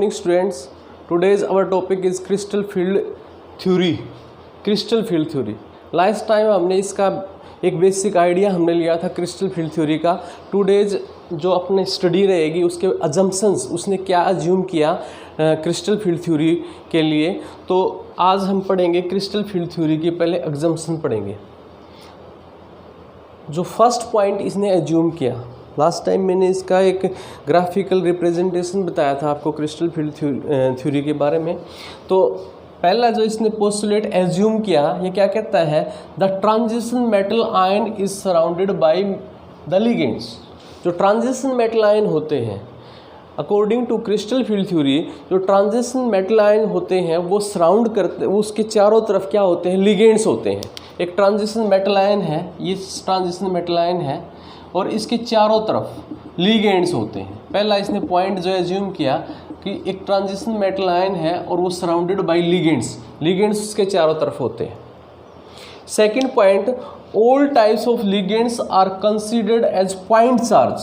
morning students. Today's our topic is crystal field theory. Crystal field theory. Last time हमने इसका एक basic idea हमने लिया था क्रिस्टल फील्ड थ्योरी का. टुडेज जो अपने स्टडी रहेगी उसके अजम्पशंस उसने क्या अज्यूम किया क्रिस्टल फील्ड थ्योरी के लिए. तो आज हम पढ़ेंगे क्रिस्टल फील्ड थ्योरी के पहले एग्जम्पशन पढ़ेंगे. जो फर्स्ट पॉइंट इसने अज्यूम किया, लास्ट टाइम मैंने इसका एक ग्राफिकल रिप्रेजेंटेशन बताया था आपको क्रिस्टल फील्ड थ्योरी के बारे में. तो पहला जो इसने पोस्टुलेट एज्यूम किया, ये क्या कहता है, the transition metal ion is surrounded by the ligands. जो ट्रांजिशन मेटल आयन होते हैं according to crystal field theory, जो ट्रांजिशन मेटल आयन होते हैं वो सराउंड करते, उसके चारों तरफ क्या होते हैं, लिगेंड्स होते हैं. एक ट्रांजिशन मेटल आयन है, ये ट्रांजिशन मेटल आयन है और इसके चारों तरफ लिगेंड्स होते हैं. पहला इसने पॉइंट जो एज्यूम किया कि एक ट्रांजिशन मेटल आयन है और वो सराउंडेड बाय लिगेंड्स, लिगेंड्स उसके चारों तरफ होते हैं. Second point, all types of ligands are considered as point charge.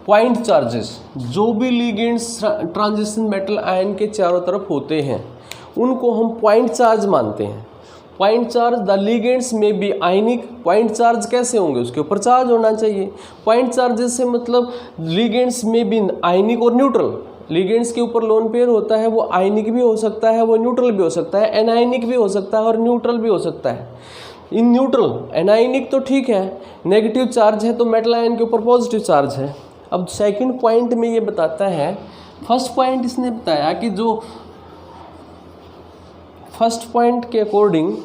Point charges, जो भी लिगेंड्स ट्रांजिशन मेटल आयन के चारों तरफ होते हैं उनको हम पॉइंट चार्ज मानते हैं. पॉइंट चार्ज, द लिगेंड्स में बी आयनिक. पॉइंट चार्ज कैसे होंगे, उसके ऊपर चार्ज होना चाहिए. पॉइंट चार्जेस से मतलब लिगेंड्स में भी आयनिक और न्यूट्रल. लिगेंड्स के ऊपर लोन पेयर होता है, वो आयनिक भी हो सकता है, वो न्यूट्रल भी हो सकता है, एनायनिक भी हो सकता है और न्यूट्रल भी हो सकता है. इन न्यूट्रल एनायनिक तो ठीक है, नेगेटिव चार्ज है तो मेटल आयन के ऊपर पॉजिटिव चार्ज है. अब सेकंड पॉइंट में ये बताता है, फर्स्ट पॉइंट इसने बताया कि जो फर्स्ट पॉइंट के अकॉर्डिंग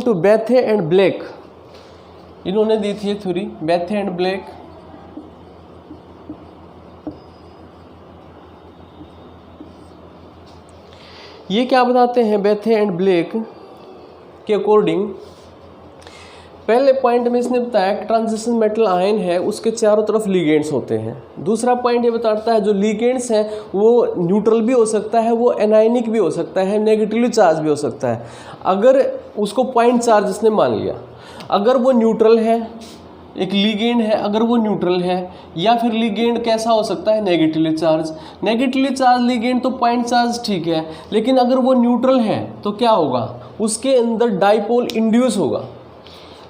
टू बेथे एंड ब्लैक, इन्होंने दी थी थ्योरी बेथे एंड ब्लैक. ये क्या बताते हैं बेथे एंड ब्लैक के अकॉर्डिंग. पहले पॉइंट में इसने बताया कि ट्रांजिशन मेटल आयन है उसके चारों तरफ लिगेंड्स होते हैं. दूसरा पॉइंट ये बताता है जो लिगेंड्स हैं वो न्यूट्रल भी हो सकता है, वो एनायनिक भी हो सकता है, नेगेटिवली चार्ज भी हो सकता है. अगर उसको पॉइंट चार्ज इसने मान लिया, अगर वो न्यूट्रल है, एक लिगेंड है, अगर वो न्यूट्रल है, या फिर लिगेंड कैसा हो सकता है, negatively charge. Negatively charge ligand तो पॉइंट चार्ज ठीक है, लेकिन अगर वो न्यूट्रल है तो क्या होगा, उसके अंदर डाइपोल इंड्यूस होगा.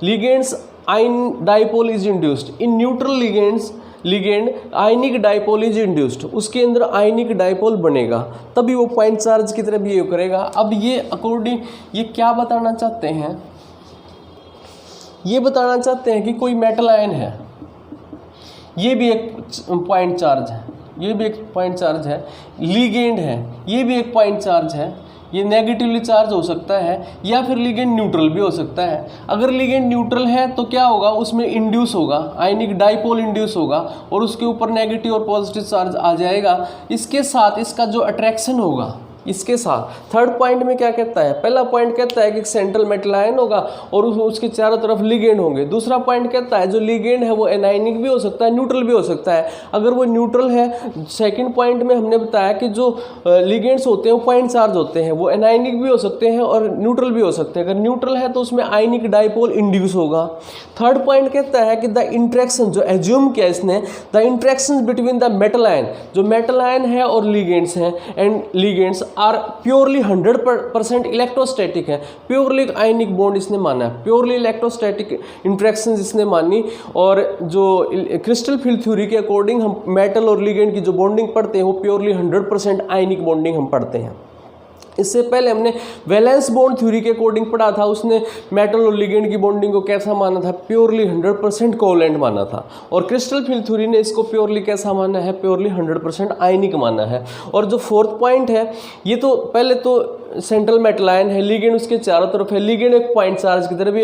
Ligands ion dipole is induced in neutral ligands. Ligand ionic dipole is induced, उसके अंदर आयनिक डाइपोल बनेगा, तभी वो पॉइंट चार्ज की तरह बिहेव करेगा. अब ये अकॉर्डिंग ये क्या बताना चाहते हैं, ये बताना चाहते हैं कि कोई मेटल आयन है, ये भी एक पॉइंट चार्ज है, ये भी एक पॉइंट चार्ज है. लिगेंड है, ये भी एक पॉइंट चार्ज है, ये नेगेटिवली चार्ज हो सकता है, या फिर लिगेंड न्यूट्रल भी हो सकता है. अगर लिगेंड न्यूट्रल है तो क्या होगा, उसमें इंड्यूस होगा, आयनिक डाइपोल इंड्यूस होगा और उसके ऊपर नेगेटिव और पॉजिटिव चार्ज आ जाएगा. इसके साथ इसका जो अट्रैक्शन होगा, इसके साथ थर्ड पॉइंट में क्या कहता है, पहला पॉइंट कहता है कि सेंट्रल मेटल आयन होगा और उसके चारों तरफ लिगेंड होंगे. दूसरा पॉइंट कहता है जो लिगेंड है वो एनायनिक भी हो सकता है, न्यूट्रल भी हो सकता है. अगर वो न्यूट्रल है, सेकंड पॉइंट में हमने बताया कि जो लिगेंड्स होते हैं वो पॉइंट चार्ज होते हैं, वो एनायनिक भी हो सकते हैं और न्यूट्रल भी हो सकते हैं. अगर न्यूट्रल है तो उसमें आयनिक डाइपोल इंड्यूस होगा. थर्ड पॉइंट कहता है कि द इंट्रैक्शन, जो एज्यूम किया इसने, the interaction between the metal ion, जो मेटल आयन है और लिगेंड्स हैं, and ligands are purely 100% electrostatic है. प्योरली आयनिक बॉन्ड इसने माना है, प्योरली इलेक्ट्रोस्टैटिक इंट्रैक्शन इसने मानी. और जो क्रिस्टल फील्ड थ्योरी के अकॉर्डिंग हम मेटल और लिगेंड की जो बॉन्डिंग पढ़ते हैं वो प्योरली 100% आयनिक बॉन्डिंग हम पढ़ते हैं. इससे पहले हमने वैलेंस बॉन्ड थ्योरी के अकॉर्डिंग पढ़ा था, उसने मेटल और लिगेंड की बॉन्डिंग को कैसा माना था, प्योरली 100% कोवलेंट माना था. और क्रिस्टल फील्ड थ्योरी ने इसको प्योरली कैसा माना है, प्योरली 100% आयनिक माना है. और जो फोर्थ पॉइंट है, ये तो पहले तो सेंट्रल मेटल आयन है, लिगेंड उसके चारों तरफ है, लिगेंड एक पॉइंट चार्ज की तरह भी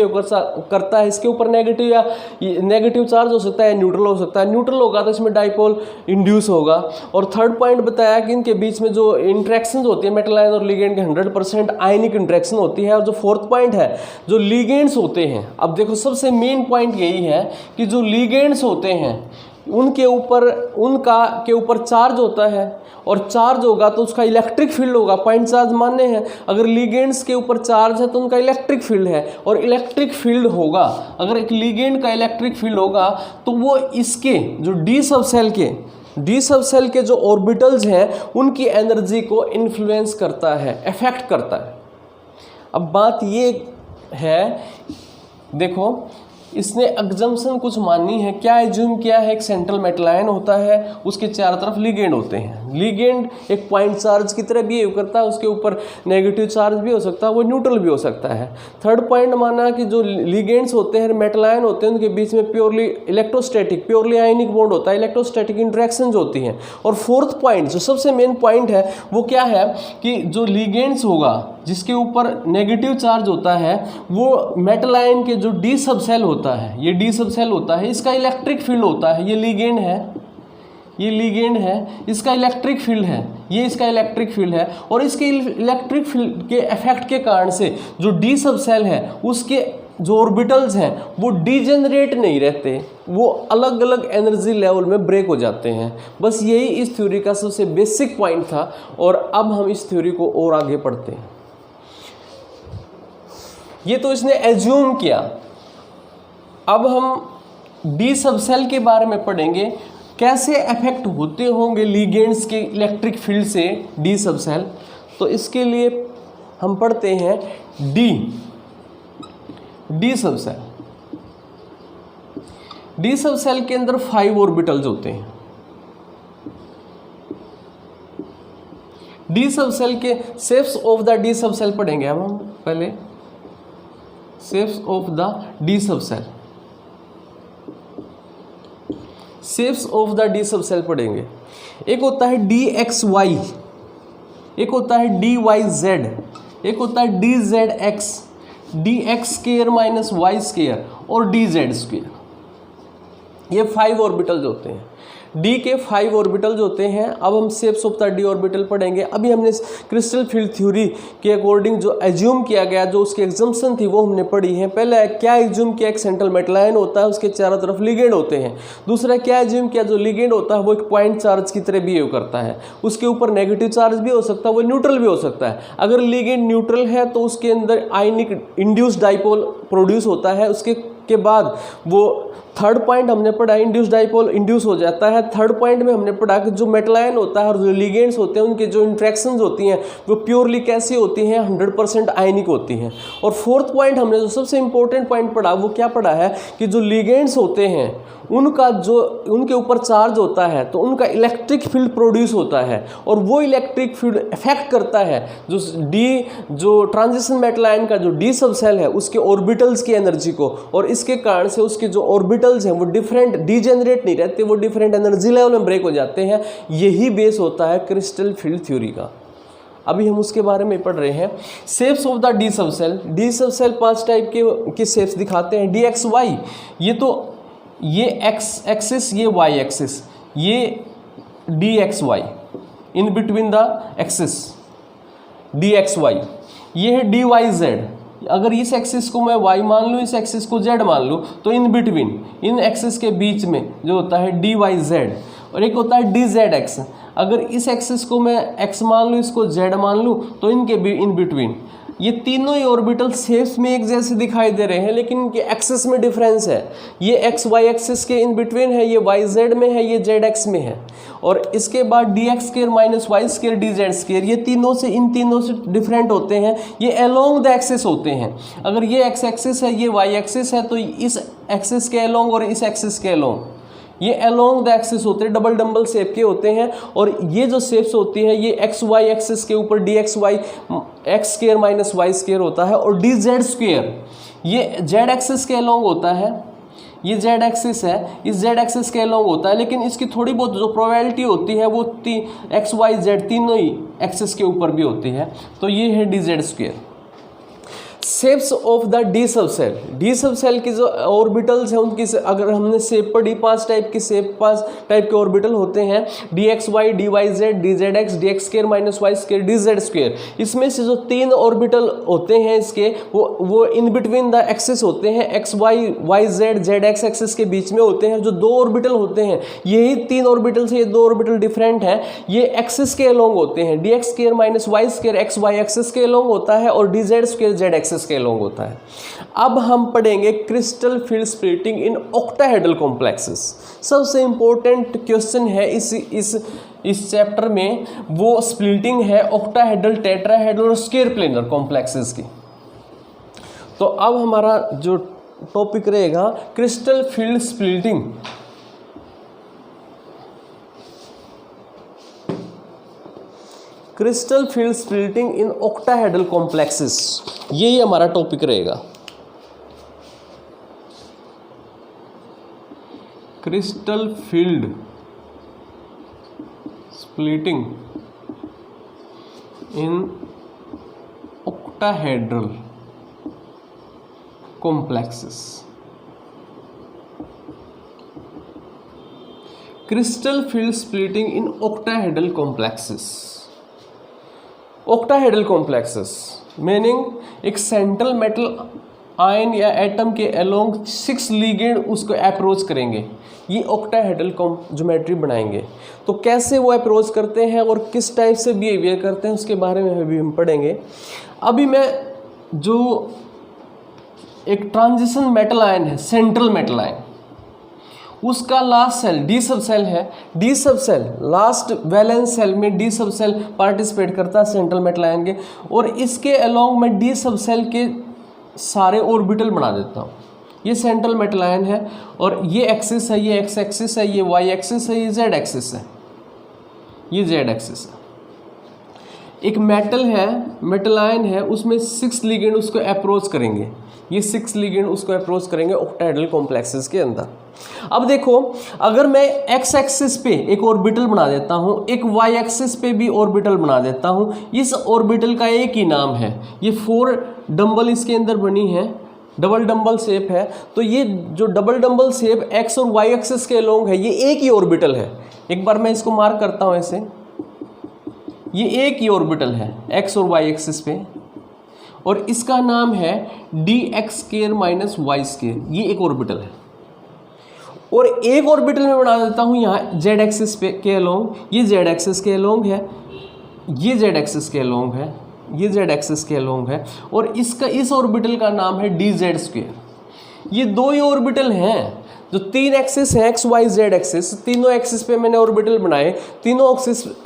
करता है, इसके ऊपर नेगेटिव या नेगेटिव चार्ज हो सकता है, न्यूट्रल हो सकता है. न्यूट्रल होगा तो इसमें डाइपोल इंड्यूस होगा. और थर्ड पॉइंट बताया कि इनके बीच में जो इंट्रैक्शन होती है मेटल आयन और लिगेंड के 100% आयनिक इंट्रैक्शन होती है. और जो फोर्थ पॉइंट है, जो लिगेंड्स होते हैं, अब देखो सबसे मेन पॉइंट यही है कि जो लिगेंड्स होते हैं उनके ऊपर चार्ज होता है, और चार्ज होगा तो उसका इलेक्ट्रिक फील्ड होगा. पॉइंट चार्ज माने हैं, अगर लिगेंड्स के ऊपर चार्ज है तो उनका इलेक्ट्रिक फील्ड है, और इलेक्ट्रिक फील्ड होगा, अगर एक लिगेंड का इलेक्ट्रिक फील्ड होगा तो वो इसके जो डी सब सेल के डी सब सेल के जो ऑर्बिटल्स हैं उनकी एनर्जी को इन्फ्लुएंस करता है, अफेक्ट करता है। अब बात ये है, देखो इसने एग्जम्पशन कुछ मानी है, क्या एज्यूम किया है, एक सेंट्रल मेटल आयन होता है, उसके चारों तरफ लिगेंड होते हैं। लिगेंड एक पॉइंट चार्ज की तरह बिहेव करता है, उसके ऊपर नेगेटिव चार्ज भी हो सकता है, वो न्यूट्रल भी हो सकता है। थर्ड पॉइंट माना कि जो लिगेंड्स होते हैं, मेटल आयन होते हैं, उनके बीच में purely electrostatic, purely ionic bond होता है, इलेक्ट्रोस्टैटिक इंटरेक्शन होती हैं। और फोर्थ पॉइंट जो सबसे मेन पॉइंट है वो क्या है कि जो लिगेंड्स होगा जिसके ऊपर नेगेटिव चार्ज होता है, वो मेटल आयन के जो डी सब सेल होता है, ये डी सब सेल होता है, इसका इलेक्ट्रिक फील्ड होता है। ये लिगेंड है, ये लिगेंड है, इसका इलेक्ट्रिक फील्ड है, ये इसका इलेक्ट्रिक फील्ड है। और इसके इलेक्ट्रिक फील्ड के इफेक्ट के कारण से जो डी सब सेल है उसके जो ऑर्बिटल्स हैं वो डीजेनरेट नहीं रहते, वो अलग अलग एनर्जी लेवल में ब्रेक हो जाते हैं। बस यही इस थ्योरी का सबसे बेसिक पॉइंट था। और अब हम इस थ्योरी को और आगे पढ़ते हैं। ये तो इसने एज्यूम किया। अब हम डी सब सेल के बारे में पढ़ेंगे, कैसे अफेक्ट होते होंगे लिगेंड्स के इलेक्ट्रिक फील्ड से डी सब सेल। तो इसके लिए हम पढ़ते हैं D subshell. D subshell के अंदर 5 ऑर्बिटल्स होते हैं। डी सब सेल के shapes of the D subshell पढ़ेंगे हम पहले। Shapes of the D subshell, shapes of the D subshell पढ़ेंगे। एक होता है डी एक्स वाई, एक होता है डी वाई जेड, एक होता है D Z X, D X square minus Y square और डी जेड स्क्वायर। ये 5 ऑर्बिटल्स होते हैं। डी के 5 ऑर्बिटल्स होते हैं। अब हम shapes of the D orbital पढ़ेंगे। अभी हमने क्रिस्टल फील्ड थ्योरी के अकॉर्डिंग जो एज्यूम किया गया, जो उसकी एग्जम्पशन थी वो हमने पढ़ी है। पहले क्या एज्यूम किया, एक सेंट्रल मेटल आयन होता है, उसके चारों तरफ लिगेंड होते हैं। दूसरा क्या एज्यूम किया, जो लिगेंड होता है वो एक पॉइंट चार्ज की तरह बिहेव करता है, उसके ऊपर नेगेटिव चार्ज भी हो सकता है, वो न्यूट्रल भी हो सकता है। अगर लिगेंड न्यूट्रल है तो उसके अंदर आयनिक इंड्यूस्ड डाइपोल प्रोड्यूस होता है। उसके बाद वो थर्ड पॉइंट हमने पढ़ा, इंड्यूस डाइपोल इंड्यूस हो जाता है। थर्ड पॉइंट में हमने पढ़ा कि जो मेटल आयन होता है और जो लिगेंड्स होते हैं उनके जो इंट्रैक्शंस होती हैं वो प्योरली कैसी होती हैं, 100% आयनिक होती हैं। और फोर्थ पॉइंट हमने जो सबसे इंपॉर्टेंट पॉइंट पढ़ा वो क्या पढ़ा है कि जो लिगेंड्स होते हैं उनका जो उनके ऊपर चार्ज होता है तो उनका इलेक्ट्रिक फील्ड प्रोड्यूस होता है और वो इलेक्ट्रिक फील्ड इफेक्ट करता है जो ट्रांजिशन मेटल आयन का जो डी सब सेल है उसके ऑर्बिटल्स की एनर्जी को। और इसके कारण से उसके जो ऑर्बिटल्स हैं वो डिफरेंट डीजेनरेट नहीं रहते, वो डिफरेंट एनर्जी लेवल में ब्रेक हो जाते हैं। यही बेस होता है क्रिस्टल फील्ड थ्योरी का। अभी हम उसके बारे में पढ़ रहे हैं। Shapes of the D subshell. D subshell 5 type के शेप्स दिखाते हैं। डी एक्स वाई, ये एक्स एक्सिस, ये वाई एक्सिस, ये D X Y, in between the axis D X Y. ये है डी वाई जेड। अगर इस एक्सिस को मैं y मान लूँ, इस एक्सिस को z मान लूँ, तो इन बिटवीन, इन एक्सिस के बीच में जो होता है डी वाई जेड। और एक होता है डी जेड एक्स। अगर इस एक्सिस को मैं x मान लूँ, इसको z मान लूँ, तो इनके भी इन बिटवीन ये तीनों ही ऑर्बिटल शेप्स में एक जैसे दिखाई दे रहे हैं लेकिन इनके एक्सिस में डिफरेंस है। ये एक्स वाई एक्सिस के इन बिटवीन है, ये वाई जेड में है, ये जेड एक्स में है। और इसके बाद D X square minus Y square D Z square, ये इन तीनों से डिफरेंट होते हैं। ये अलोंग द एक्सिस होते हैं। अगर ये एक्स एक्सिस है, ये वाई एक्सिस है, तो इस एक्सिस के अलोंग और इस एक्सिस के अलोंग ये अलोंग द एक्सिस होते हैं, डबल डम्बल शेप के होते हैं। और ये जो शेप्स होती है ये एक्स वाई एक्सिस के ऊपर D X Y X square minus Y square होता है। और डी जेड स्क्वायर ये जेड एक्सिस के अलोंग होता है। ये जेड एक्सिस है, इस जेड एक्सिस के अलोंग होता है, लेकिन इसकी थोड़ी बहुत जो प्रोबेबिलिटी होती है वो एक्स वाई जेड तीनों ही एक्सिस के ऊपर भी होती है। तो ये है D Z square. Shapes of the D subshell. D सब सेल की जो ऑर्बिटल्स हैं उनकी अगर हमने शेप पढ़ी, 5 टाइप की शेप, 5 टाइप के ऑर्बिटल होते हैं। D X Y, D Y Z, D Z X, D X square minus Y square, D Z square. इसमें से जो 3 ऑर्बिटल होते हैं इसके वो इन बिटवीन द एक्सिस होते हैं, X Y Y Z Z X axis के बीच में होते हैं। जो 2 ऑर्बिटल होते हैं, यही 3 ऑर्बिटल से ये 2 ऑर्बिटल डिफरेंट हैं, ये एक्सिस के अलोंग होते हैं। D X square minus Y square X Y axis के अलोंग होता है और D Z square Z axis axis के अलोंग होता है। अब हम पढ़ेंगे crystal field splitting in octahedral complexes. सबसे इम्पोर्टेंट क्वेश्चन है इस चैप्टर में, वो स्प्लिटिंग है ऑक्टाहेड्रल, टेट्राहेड्रल और स्क्वायर प्लेनर कॉम्प्लेक्सेस की। तो अब हमारा जो टॉपिक रहेगा crystal field splitting. Crystal field splitting in octahedral complexes, यही हमारा टॉपिक रहेगा। Crystal field splitting in octahedral complexes. Crystal field splitting in octahedral complexes. Octahedral complexes meaning एक सेंट्रल मेटल आयन या एटम के अलोंग 6 लिगेंड उसको approach करेंगे, ये octahedral geometry बनाएंगे। तो कैसे वो अप्रोच करते हैं और किस टाइप से बिहेवियर करते हैं उसके बारे में अभी हम पढ़ेंगे। अभी मैं जो एक ट्रांजिशन मेटल आयन है, सेंट्रल मेटल आयन, उसका लास्ट सेल डी सब सेल है। डी सब सेल लास्ट वैलेंस सेल में डी सब सेल पार्टिसिपेट करता है सेंट्रल मेटल आयन के, और इसके अलोंग में डी सब सेल के सारे ऑर्बिटल बना देता हूँ। ये सेंट्रल मेटल आयन है और ये एक्सिस है, ये एक्स एक्सिस है, ये वाई एक्सिस है, ये जेड एक्सिस है, ये जेड एक्सिस है। एक मेटल है, मेटल आयन है, उसमें 6 लिगेंड उसको अप्रोच करेंगे, ये 6 लिगेंड उसको अप्रोच करेंगे ऑक्टाहेड्रल कॉम्प्लेक्सेस के अंदर। अब देखो, अगर मैं एक्स एक्सिस पे एक ऑर्बिटल बना देता हूँ, एक वाई एक्सिस पे भी ऑर्बिटल बना देता हूँ, इस ऑर्बिटल का एक ही नाम है, ये 4 डंबल इसके अंदर बनी है, डबल डंबल शेप है। तो ये जो डबल डंबल शेप एक्स और वाई एक्सिस के अलोंग है, ये एक ही ऑर्बिटल है। एक बार मैं इसको मार्क करता हूँ ऐसे, ये एक ही ऑर्बिटल है एक्स और वाई एक्सिस पे, और इसका नाम है D X square minus Y square, ये एक ऑर्बिटल है। और एक ऑर्बिटल में बना देता हूँ यहाँ जेड एक्सिस पे के अलोंग, ये जेड एक्सिस के अलोंग है, ये जेड एक्सिस के अलोंग है, ये जेड एक्सिस के अलोंग है, और इसका इस ऑर्बिटल का नाम है डी जेड स्क्वायर। ये 2 ही ऑर्बिटल हैं, जो 3 एक्सिस है एक्स वाई जेड एक्सिस, तीनों एक्सिस पे मैंने ऑर्बिटल बनाए। तीनों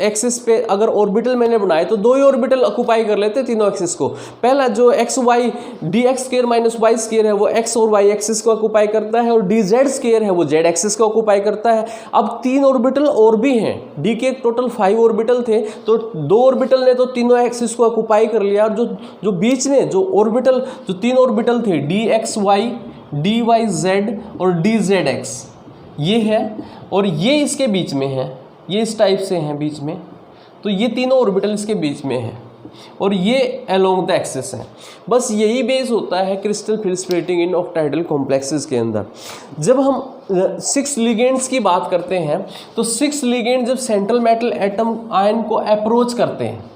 एक्सिस पे अगर ऑर्बिटल मैंने बनाए तो 2 ही ऑर्बिटल ऑक्युपाई कर लेते तीनों एक्सिस को। पहला जो X Y D X square minus Y square है वो एक्स और वाई एक्सिस को ऑक्युपाई करता है, और डी जेड स्क्वायर है वो जेड एक्सिस को ऑक्युपाई करता है। अब 3 ऑर्बिटल और भी हैं, डी के टोटल 5 ऑर्बिटल थे, तो 2 ऑर्बिटल ने तो तीनों एक्सिस को ऑक्युपाई कर लिया, और जो बीच में जो ऑर्बिटल, जो 3 ऑर्बिटल थे D X Y, D Y Z और डी जेड एक्स, ये है, और ये इसके बीच में है, ये इस टाइप से हैं बीच में। तो ये तीनों ऑर्बिटल इसके बीच में हैं, और ये अलोंग द एक्सिस है। बस यही बेस होता है crystal field splitting in octahedral complexes के अंदर। जब हम 6 लिगेंड्स की बात करते हैं, तो 6 लिगेंड जब सेंट्रल मेटल एटम आयन को अप्रोच करते हैं,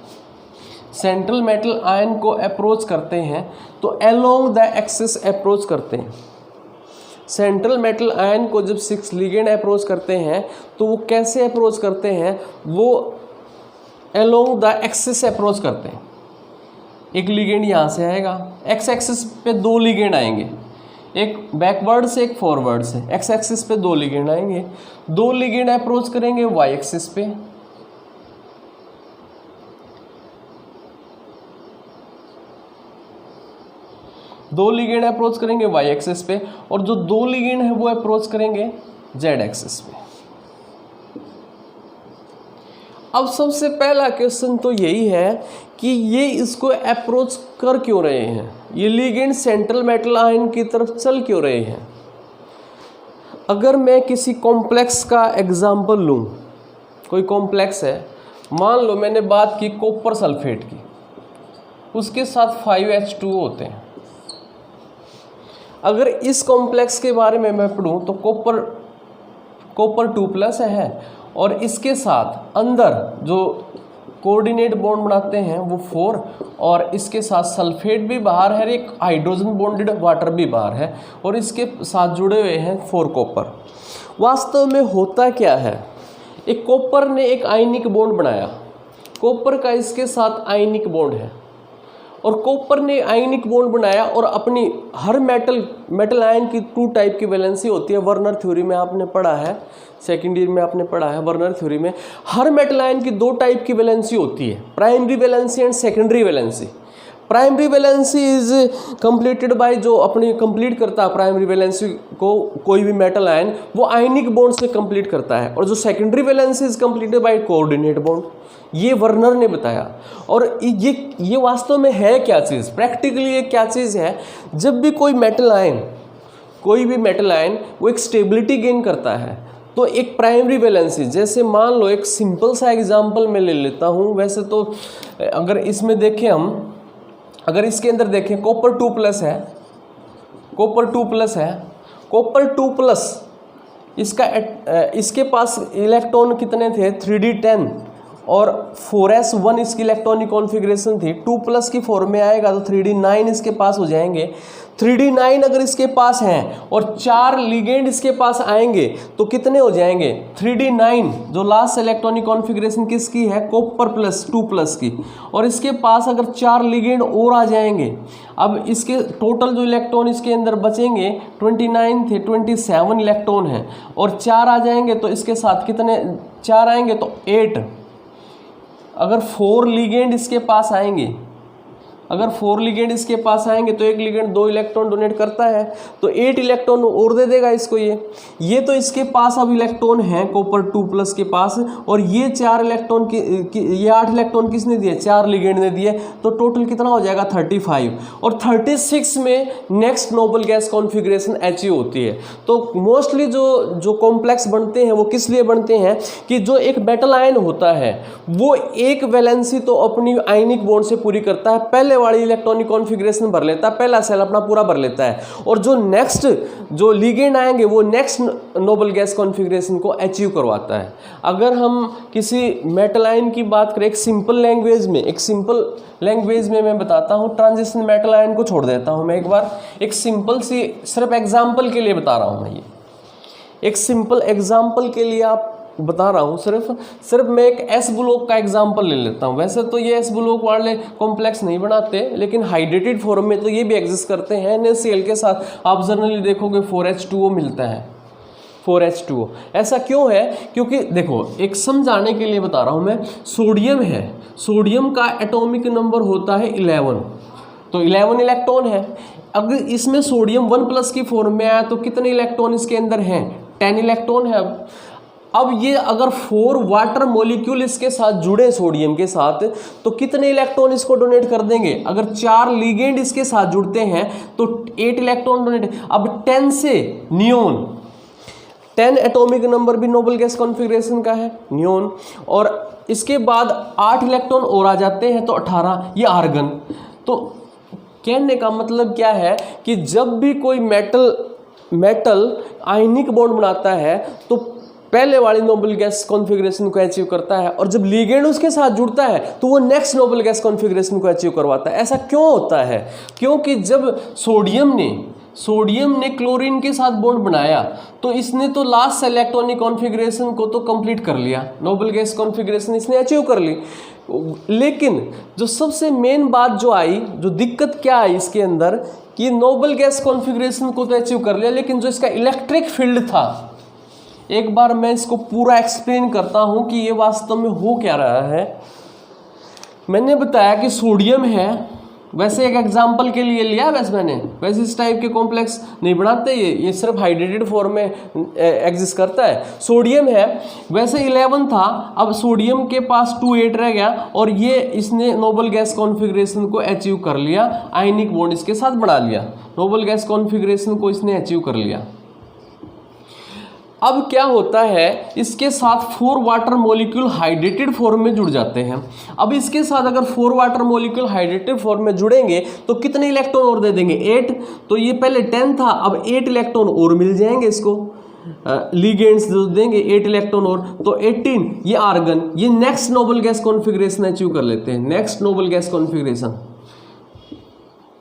सेंट्रल मेटल आयन को अप्रोच करते हैं, तो अलोंग द एक्सिस अप्रोच करते हैं। सेंट्रल मेटल आयन को जब 6 लिगेंड अप्रोच करते हैं, तो वो कैसे अप्रोच करते हैं, वो अलोंग द एक्सिस अप्रोच करते हैं। एक लिगेंड यहाँ से आएगा, एक्स एक्सिस पे 2 लिगेंड आएंगे, एक बैकवर्ड से एक फॉरवर्ड से। एक्स एक्सिस पे 2 लिगेंड आएंगे, 2 लिगेंड अप्रोच करेंगे वाई एक्सिस पे, दो लिगेंड अप्रोच करेंगे वाई एक्सिस पे, और जो 2 लिगेंड है वो अप्रोच करेंगे जेड एक्सिस पे। अब सबसे पहला क्वेश्चन तो यही है कि ये इसको अप्रोच कर क्यों रहे हैं, ये लिगेंड सेंट्रल मेटल आयन की तरफ चल क्यों रहे हैं। अगर मैं किसी कॉम्प्लेक्स का एग्जाम्पल लूँ, कोई कॉम्प्लेक्स है, मान लो मैंने बात की कॉपर सल्फेट की, उसके साथ 5H2 होते हैं। अगर इस कॉम्प्लेक्स के बारे में मैं पढ़ूँ तो कॉपर 2+ है, और इसके साथ अंदर जो कोऑर्डिनेट बॉन्ड बनाते हैं वो 4, और इसके साथ सल्फेट भी बाहर है, एक हाइड्रोजन बॉन्डेड वाटर भी बाहर है, और इसके साथ जुड़े हुए हैं 4 कॉपर। वास्तव में होता क्या है, एक कॉपर ने एक आयनिक बॉन्ड बनाया, कॉपर का इसके साथ आयनिक बॉन्ड है, और कॉपर ने आयनिक बॉन्ड बनाया और अपनी हर मेटल आयन की 2 टाइप की वैलेंसी होती है। वर्नर थ्योरी में आपने पढ़ा है, सेकेंड ईयर में आपने पढ़ा है। वर्नर थ्योरी में हर मेटल आयन की 2 टाइप की वैलेंसी होती है, primary valency and secondary valency. Primary valency is completed by, जो अपनी कंप्लीट करता है प्राइमरी वैलेंसी को कोई भी मेटल आयन, वो आयनिक बॉन्ड से कंप्लीट करता है। और जो secondary valency is completed by coordinate bond, ये वर्नर ने बताया। और ये वास्तव में है क्या चीज़, प्रैक्टिकली ये क्या चीज़ है। जब भी कोई भी मेटल आयन वो एक स्टेबिलिटी गेन करता है, तो एक प्राइमरी वैलेंसी, जैसे मान लो एक सिंपल सा एग्जांपल मैं ले लेता हूँ। वैसे तो अगर इसमें देखें हम, अगर इसके अंदर देखें कॉपर 2+ है, कॉपर 2+, इसके पास इलेक्ट्रॉन कितने थे, 3d10 और 4s1 इसकी इलेक्ट्रॉनिक कॉन्फ़िगरेशन थी। 2+ की फॉर्म में आएगा तो 3d9 इसके पास हो जाएंगे। 3d9 अगर इसके पास हैं और 4 लिगेंड इसके पास आएंगे तो कितने हो जाएंगे, 3d9 जो लास्ट इलेक्ट्रॉनिक कॉन्फ़िगरेशन किसकी है, कॉपर प्लस 2+ की, और इसके पास अगर 4 लिगेंड और आ जाएंगे। अब इसके टोटल जो इलेक्ट्रॉन इसके अंदर बचेंगे 29 थे, 27 इलेक्ट्रॉन हैं, और 4 आ जाएंगे तो इसके साथ कितने, 4 आएंगे तो 8। अगर 4 लिगेंड इसके पास आएंगे, तो एक लिगेंड 2 इलेक्ट्रॉन डोनेट करता है, तो 8 इलेक्ट्रॉन और दे देगा इसको। ये तो इसके पास अब इलेक्ट्रॉन हैं कॉपर 2+ के पास, और ये 4 इलेक्ट्रॉन ये 8 इलेक्ट्रॉन किसने दिए, 4 लिगेंड ने दिए। तो टोटल कितना हो जाएगा, 35। और 36 में next noble gas configuration achieve होती है। तो मोस्टली जो कॉम्प्लेक्स बनते हैं वो किस लिए बनते हैं कि जो एक मेटल आयन होता है वो एक वैलेंसी तो अपनी आयनिक बॉन्ड से पूरी करता है, पहले वाली इलेक्ट्रॉनिक कॉन्फ़िगरेशन भर लेता है, पहला सेल अपना पूरा भर लेता है, और जो नेक्स्ट जो लिगेंड आएंगे वो नेक्स्ट नोबल गैस कॉन्फ़िगरेशन को अचीव करवाता है। अगर हम किसी मेटल आयन की बात करें एक सिंपल लैंग्वेज में मैं बताता हूँ, ट्रांजिशन मेटल आयन को छोड़ देता हूँ मैं एक बार, एक सिंपल सी सिर्फ एग्जाम्पल के लिए बता रहा हूँ मैं, ये एक सिंपल एग्जाम्पल के लिए आप बता रहा हूँ। सिर्फ मैं एक एस ब्लॉक का एग्जांपल ले लेता हूँ। वैसे तो ये एस ब्लॉक वाले कॉम्प्लेक्स नहीं बनाते, लेकिन हाइड्रेटेड फॉर्म में तो ये भी एग्जिस्ट करते हैं। NaCl के साथ आप जनरली देखोगे 4H2O मिलता है, 4H2O। ऐसा क्यों है, क्योंकि देखो एक समझाने के लिए बता रहा हूँ मैं, सोडियम है, सोडियम का एटॉमिक नंबर होता है 11, तो 11 इलेक्ट्रॉन है। अगर इसमें सोडियम 1+ की फॉर्म में आया तो कितने इलेक्ट्रॉन इसके अंदर हैं, 10 इलेक्ट्रॉन है। अब ये अगर 4 वाटर मॉलिक्यूल इसके साथ जुड़े सोडियम के साथ तो कितने इलेक्ट्रॉन इसको डोनेट कर देंगे, अगर 4 लिगेंड इसके साथ जुड़ते हैं तो 8 इलेक्ट्रॉन डोनेट। अब 10 से नियोन, 10 एटॉमिक नंबर भी नोबल गैस कॉन्फ़िगरेशन का है, नियोन, और इसके बाद 8 इलेक्ट्रॉन और आ जाते हैं तो 18, ये आर्गन। तो कहने का मतलब क्या है कि जब भी कोई मेटल आयनिक बॉन्ड बनाता है तो पहले वाली नोबल गैस कॉन्फ़िगरेशन को अचीव करता है, और जब लिगेंड उसके साथ जुड़ता है तो वो नेक्स्ट नोबल गैस कॉन्फ़िगरेशन को अचीव करवाता है। ऐसा क्यों होता है, क्योंकि जब सोडियम ने क्लोरीन के साथ बॉन्ड बनाया तो इसने तो लास्ट इलेक्ट्रॉनिक कॉन्फ़िगरेशन को तो कंप्लीट कर लिया, नोबल गैस कॉन्फ़िगरेशन इसने अचीव कर ली। लेकिन जो सबसे मेन बात जो आई, जो दिक्कत क्या आई इसके अंदर, कि नोबल गैस कॉन्फ़िगरेशन को तो अचीव कर लिया, लेकिन जो इसका इलेक्ट्रिक फील्ड था, एक बार मैं इसको पूरा एक्सप्लेन करता हूं कि ये वास्तव में हो क्या रहा है। मैंने बताया कि सोडियम है, वैसे एक एग्जांपल के लिए लिया वैसे इस टाइप के कॉम्प्लेक्स नहीं बनाते, ये सिर्फ हाइड्रेटेड फॉर्म में एग्जिस्ट करता है। सोडियम है, वैसे 11 था, अब सोडियम के पास 2 8 रह गया, और ये इसने नोबल गैस कॉन्फ़िगरेशन को अचीव कर लिया, आयनिक बॉन्ड इसके साथ बना लिया, नोबल गैस कॉन्फ़िगरेशन को इसने अचीव कर लिया। अब क्या होता है, इसके साथ 4 वाटर मॉलिक्यूल हाइड्रेटेड फॉर्म में जुड़ जाते हैं। अब इसके साथ अगर 4 वाटर मॉलिक्यूल हाइड्रेटेड फॉर्म में जुड़ेंगे तो कितने इलेक्ट्रॉन और दे देंगे, 8। तो ये पहले 10 था, अब 8 इलेक्ट्रॉन और मिल जाएंगे इसको, लिगेंड्स जो देंगे 8 इलेक्ट्रॉन और, तो 18, ये आर्गन, ये next noble gas configuration achieve कर लेते हैं, नेक्स्ट नोबल गैस कॉन्फ़िगरेशन।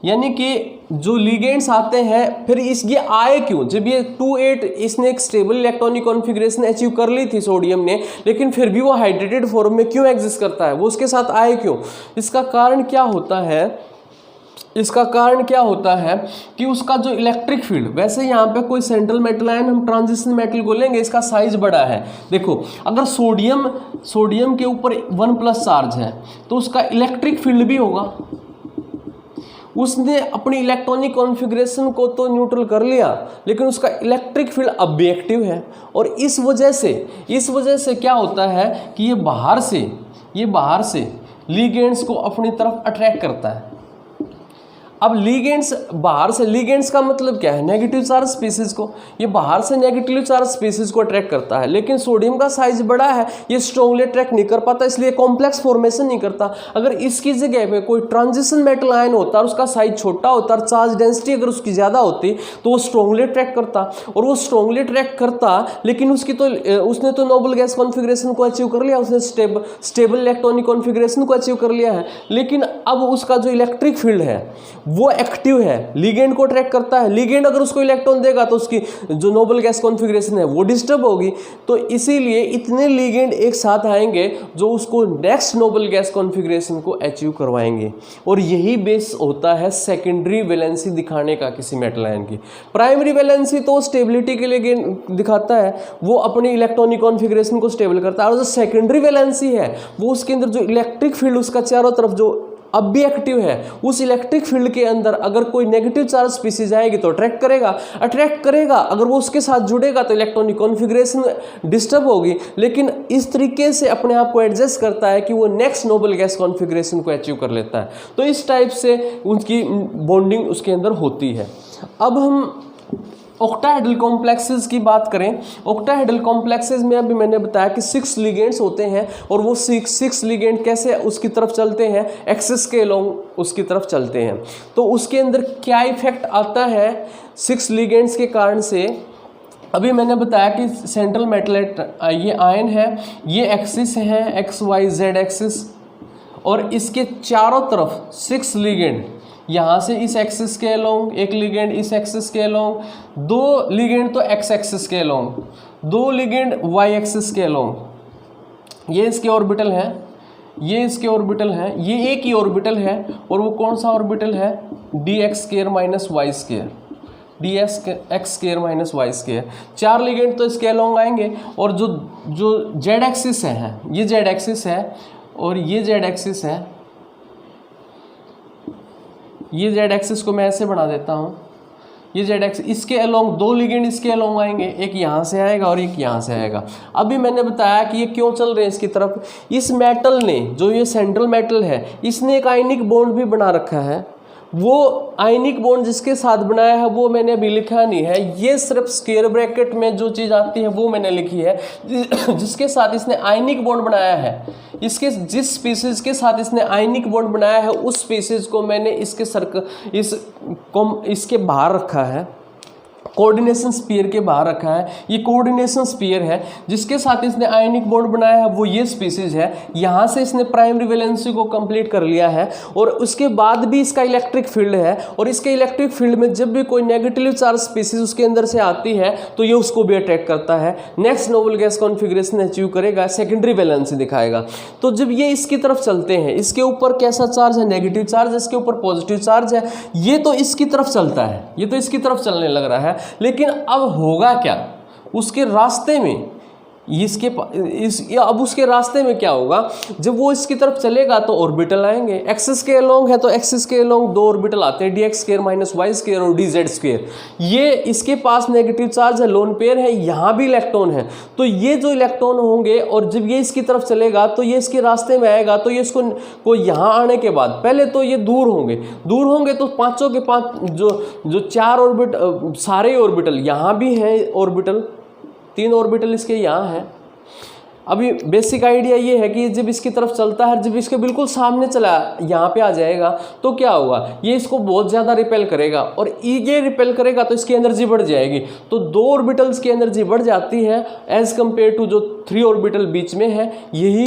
यानी कि जो लिगेंड्स आते हैं, फिर ये आए क्यों, जब ये 2 8 इसने एक स्टेबल इलेक्ट्रॉनिक कॉन्फ़िगरेशन अचीव कर ली थी सोडियम ने, लेकिन फिर भी वो हाइड्रेटेड फॉर्म में क्यों एग्जिस्ट करता है, वो उसके साथ आए क्यों। इसका कारण क्या होता है इसका कारण क्या होता है कि उसका जो इलेक्ट्रिक फील्ड, वैसे यहाँ पे कोई सेंट्रल मेटल आयन हम ट्रांजिशन मेटल को लेंगे, इसका साइज बड़ा है। देखो अगर सोडियम के ऊपर 1+ चार्ज है तो उसका इलेक्ट्रिक फील्ड भी होगा। उसने अपनी इलेक्ट्रॉनिक कॉन्फ़िगरेशन को तो न्यूट्रल कर लिया, लेकिन उसका इलेक्ट्रिक फील्ड अब भी एक्टिव है। और इस वजह से क्या होता है कि ये बाहर से लिगेंड्स को अपनी तरफ अट्रैक्ट करता है। अब लिगेंड्स का मतलब क्या है, नेगेटिव चार्ज स्पीसीज को, ये बाहर से नेगेटिव चार्ज स्पीसीज को अट्रैक्ट करता है। लेकिन सोडियम का साइज बड़ा है, ये स्ट्रॉन्गली अट्रैक्ट नहीं कर पाता, इसलिए कॉम्प्लेक्स फॉर्मेशन नहीं करता। अगर इसकी जगह पे कोई ट्रांजिशन मेटल आयन होता और उसका साइज छोटा होता और चार्ज डेंसिटी अगर उसकी ज़्यादा होती तो वो स्ट्रॉन्गली अट्रैक्ट करता, और वो स्ट्रॉन्गली अट्रैक्ट करता, लेकिन उसने तो नोबल गैस कॉन्फिगरेशन को अचीव कर लिया, उसने स्टेबल इलेक्ट्रॉनिक कॉन्फिगरेशन को अचीव कर लिया है। लेकिन अब उसका जो इलेक्ट्रिक फील्ड है वो एक्टिव है, लिगेंड को अट्रैक्ट करता है। लिगेंड अगर उसको इलेक्ट्रॉन देगा तो उसकी जो नोबल गैस कॉन्फिगरेशन है वो डिस्टर्ब होगी। तो इसीलिए इतने लिगेंड एक साथ आएंगे जो उसको नेक्स्ट नोबल गैस कॉन्फिगरेशन को अचीव करवाएंगे। और यही बेस होता है सेकेंडरी वैलेंसी दिखाने का किसी मेटल आयन की। प्राइमरी वैलेंसी तो स्टेबिलिटी के लिए दिखाता है, वो अपनी इलेक्ट्रॉनिक कॉन्फिगरेशन को स्टेबल करता है। और जो सेकेंडरी वैलेंसी है वो उसके अंदर जो इलेक्ट्रिक फील्ड उसका चारों तरफ जो अब भी एक्टिव है, उस इलेक्ट्रिक फील्ड के अंदर अगर कोई नेगेटिव चार्ज स्पीसीज आएगी तो अट्रैक्ट करेगा। अगर वो उसके साथ जुड़ेगा तो इलेक्ट्रॉनिक कॉन्फिगरेशन डिस्टर्ब होगी। लेकिन इस तरीके से अपने आप को एडजस्ट करता है कि वो नेक्स्ट नोबल गैस कॉन्फिगरेशन को अचीव कर लेता है। तो इस टाइप से उनकी बॉन्डिंग उसके अंदर होती है। अब हम ऑक्टाहेड्रल कॉम्प्लेक्सेस की बात करें। ऑक्टाहेड्रल कॉम्प्लेक्सेस में अभी मैंने बताया कि 6 लिगेंड्स होते हैं, और वो 6 लिगेंड कैसे उसकी तरफ चलते हैं, एक्सिस के अलोंग उसकी तरफ चलते हैं। तो उसके अंदर क्या इफेक्ट आता है 6 लिगेंड्स के कारण से। अभी मैंने बताया कि सेंट्रल मेटल ये आयन है, ये एक्सिस है XYZ एक्सिस, और इसके चारों तरफ 6 लिगेंड, यहाँ से इस एक्सिस के अलोंग एक लिगेंड, इस एक्सिस के अलोंग 2 लिगेंड, तो एक्स एक्सिस के अलोंग 2 लिगेंड, वाई एक्सिस के अलोंग। ये इसके ऑर्बिटल हैं, ये इसके ऑर्बिटल हैं, ये एक ही ऑर्बिटल है, और वो कौन सा ऑर्बिटल है, dx² - y², dx² - y²। 4 ligand तो इसके अलोंग आएंगे। और जो जेड एक्सिस है, ये जेड एक्सिस है, और ये जेड एक्सिस है। ये जेड एक्सिस को मैं ऐसे बना देता हूँ, ये जेड एक्सिस, इसके अलोंग 2 लिगेंड इसके अलोंग आएंगे, एक यहाँ से आएगा और एक यहाँ से आएगा। अभी मैंने बताया कि ये क्यों चल रहे हैं इसकी तरफ। इस मेटल ने, जो ये सेंट्रल मेटल है, इसने एक आयनिक बॉन्ड भी बना रखा है। वो आयनिक बॉन्ड जिसके साथ बनाया है वो मैंने अभी लिखा नहीं है, ये सिर्फ स्क्वायर ब्रैकेट में जो चीज़ आती है वो मैंने लिखी है। जिसके साथ इसने आयनिक बॉन्ड बनाया है, जिस स्पीसीज के साथ इसने आयनिक बॉन्ड बनाया है, उस स्पीसीज को मैंने इसके बाहर रखा है, कोऑर्डिनेशन स्फीयर के बाहर रखा है। ये कोऑर्डिनेशन स्फीयर है, जिसके साथ इसने आयनिक बॉन्ड बनाया है वो ये स्पीसीज है। यहाँ से इसने प्राइमरी वैलेंसी को कंप्लीट कर लिया है, और उसके बाद भी इसका इलेक्ट्रिक फील्ड है, और इसके इलेक्ट्रिक फील्ड में जब भी कोई नेगेटिव चार्ज स्पीसीज उसके अंदर से आती है तो ये उसको भी अट्रैक्ट करता है, next noble gas configuration achieve करेगा, सेकेंडरी वैलेंसी दिखाएगा। तो जब ये इसकी तरफ चलते हैं, इसके ऊपर कैसा चार्ज है, नेगेटिव चार्ज, इसके ऊपर पॉजिटिव चार्ज है, ये तो इसकी तरफ चलता है, ये तो इसकी तरफ चलने लग रहा है। लेकिन अब होगा क्या उसके रास्ते में, अब उसके रास्ते में क्या होगा, जब वो इसकी तरफ चलेगा तो ऑर्बिटल आएंगे, एक्सिस के अलोंग है तो एक्सिस के अलोंग 2 ऑर्बिटल आते हैं, dx² - y² और dz²। ये इसके पास नेगेटिव चार्ज है, लोन पेयर है, यहाँ भी इलेक्ट्रॉन है। तो ये जो इलेक्ट्रॉन होंगे, और जब ये इसकी तरफ चलेगा तो ये इसके रास्ते में आएगा, तो ये इसको को यहाँ आने के बाद पहले तो ये दूर होंगे तो पाँचों के 5 जो 4 ऑर्बिटल, सारे ऑर्बिटल यहाँ भी हैं, ऑर्बिटल 3 ऑर्बिटल इसके यहाँ है। अभी बेसिक आइडिया ये है कि जब इसकी तरफ चलता है, जब इसके बिल्कुल सामने चला यहाँ पे आ जाएगा तो क्या होगा, ये इसको बहुत ज़्यादा रिपेल करेगा, और ये रिपेल करेगा तो इसकी एनर्जी बढ़ जाएगी। तो 2 ऑर्बिटल्स की एनर्जी बढ़ जाती है एज़ कम्पेयर टू जो 3 ऑर्बिटल बीच में है। यही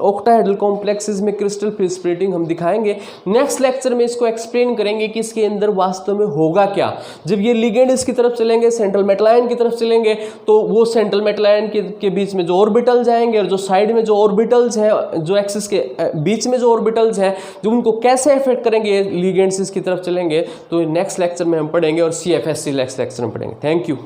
ऑक्टाहेड्रल कॉम्प्लेक्सेस में क्रिस्टल प्रिसिपिटेटिंग हम दिखाएंगे। नेक्स्ट लेक्चर में इसको एक्सप्लेन करेंगे कि इसके अंदर वास्तव में होगा क्या। जब ये लिगेंड इसकी तरफ चलेंगे, सेंट्रल मेटल आयन की तरफ चलेंगे, तो वो सेंट्रल मेटल आयन के बीच में जो ऑर्बिटल ऑर्बिटल जाएंगे और जो साइड में जो ऑर्बिटल्स हैं, जो एक्सिस के बीच में जो ऑर्बिटल्स हैं, जो उनको कैसे इफेक्ट करेंगे लिगेंड्स की तरफ चलेंगे, तो नेक्स्ट लेक्चर में हम पढ़ेंगे और CFSC नेक्स्ट लेक्चर में पढ़ेंगे। Thank you.